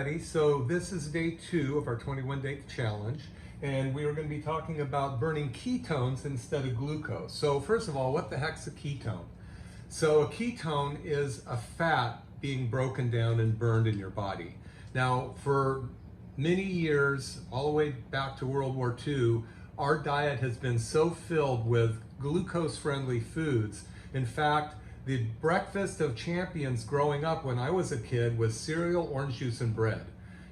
everybody. So this is day 2 of our 21-day challenge, and we are going to be talking about burning ketones instead of glucose. So first of all, what the heck's a ketone? So a ketone is a fat being broken down and burned in your body. Now, for many years, all the way back to World War II, our diet has been so filled with glucose-friendly foods. In fact, the breakfast of champions growing up when I was a kid was cereal, orange juice, and bread.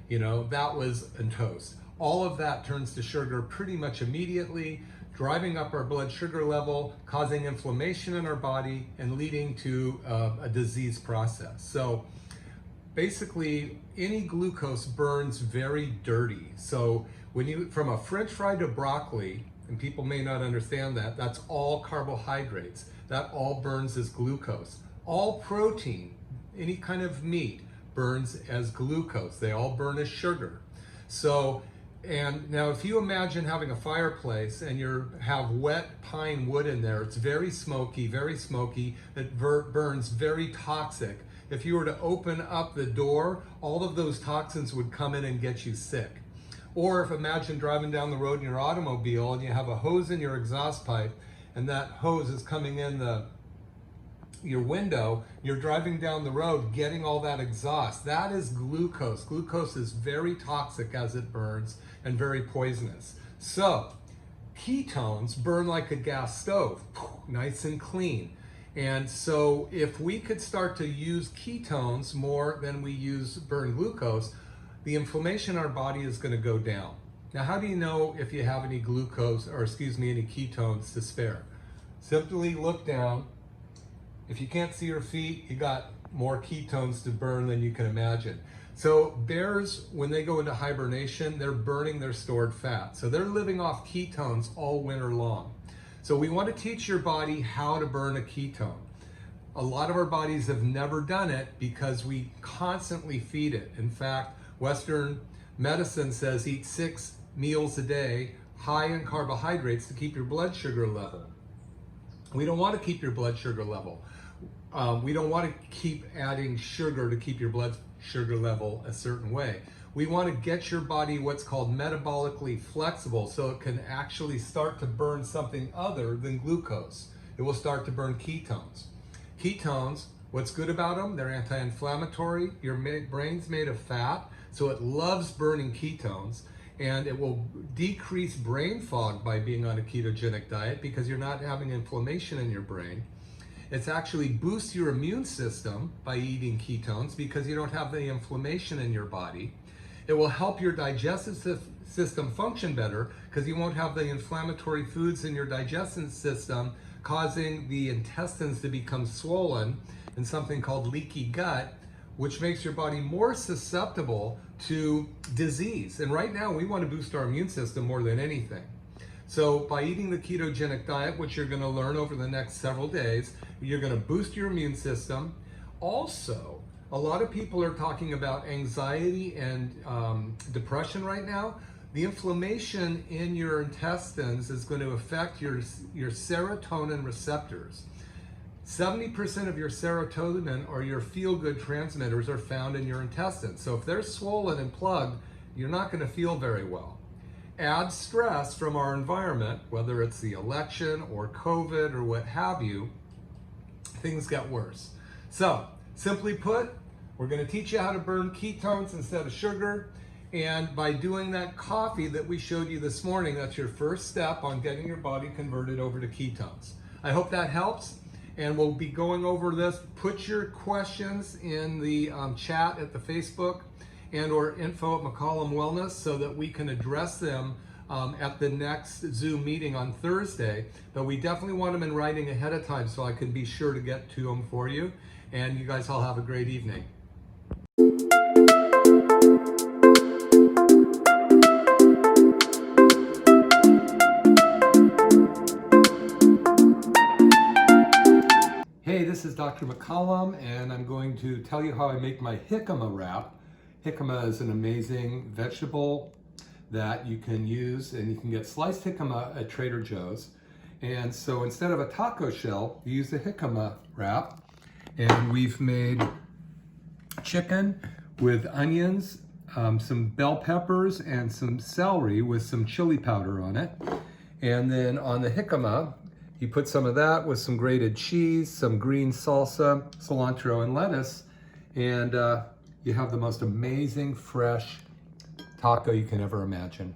You know, that was, and toast. All of that turns to sugar pretty much immediately, driving up our blood sugar level, causing inflammation in our body, and leading to a disease process. So basically, any glucose burns very dirty. So when you, from a French fry to broccoli, and people may not understand that, that's all carbohydrates. That all burns as glucose. All protein, any kind of meat, burns as glucose. They all burn as sugar. So, and now if you imagine having a fireplace and you have wet pine wood in there, it's very smoky, it burns very toxic. If you were to open up the door, all of those toxins would come in and get you sick. Or if imagine driving down the road in your automobile and you have a hose in your exhaust pipe and that hose is coming in your window, you're driving down the road getting all that exhaust. That is glucose. Glucose is very toxic as it burns and very poisonous. So ketones burn like a gas stove, nice and clean. And so if we could start to use ketones more than we burn glucose, the inflammation in our body is going to go down. Now, how do you know if you have any glucose, or any ketones to spare? Simply look down. If you can't see your feet, you got more ketones to burn than you can imagine. So bears, when they go into hibernation, they're burning their stored fat. So they're living off ketones all winter long. So we want to teach your body how to burn a ketone. A lot of our bodies have never done it because we constantly feed it. In fact, Western medicine says eat 6 meals a day, high in carbohydrates, to keep your blood sugar level. We don't want to keep your blood sugar level. We don't want to keep adding sugar to keep your blood sugar level a certain way. We want to get your body what's called metabolically flexible so it can actually start to burn something other than glucose. It will start to burn ketones. Ketones, what's good about them? They're anti-inflammatory. Your brain's made of fat, so it loves burning ketones, and it will decrease brain fog by being on a ketogenic diet because you're not having inflammation in your brain. It's actually boosts your immune system by eating ketones because you don't have the inflammation in your body. It will help your digestive system function better because you won't have the inflammatory foods in your digestive system causing the intestines to become swollen and something called leaky gut, which makes your body more susceptible to disease. And right now we want to boost our immune system more than anything. So by eating the ketogenic diet, which you're going to learn over the next several days, you're going to boost your immune system. Also, a lot of people are talking about anxiety and depression right now. The inflammation in your intestines is going to affect your serotonin receptors. 70% of your serotonin, or your feel-good transmitters, are found in your intestines. So if they're swollen and plugged, you're not going to feel very well. Add stress from our environment, whether it's the election or COVID or what have you, things get worse. So, simply put, we're going to teach you how to burn ketones instead of sugar. And by doing that coffee that we showed you this morning, that's your first step on getting your body converted over to ketones. I hope that helps. And we'll be going over this. Put your questions in the chat at the Facebook and/or info@McCollum Wellness so that we can address them at the next Zoom meeting on Thursday. But we definitely want them in writing ahead of time so I can be sure to get to them for you. And you guys all have a great evening. Hey, this is Dr. McCollum, and I'm going to tell you how I make my jicama wrap. Jicama is an amazing vegetable that you can use, and you can get sliced jicama at Trader Joe's. And so instead of a taco shell, you use the jicama wrap. And we've made chicken with onions, some bell peppers and some celery with some chili powder on it. And then on the jicama, you put some of that with some grated cheese, some green salsa, cilantro, and lettuce. And you have the most amazing fresh taco you can ever imagine.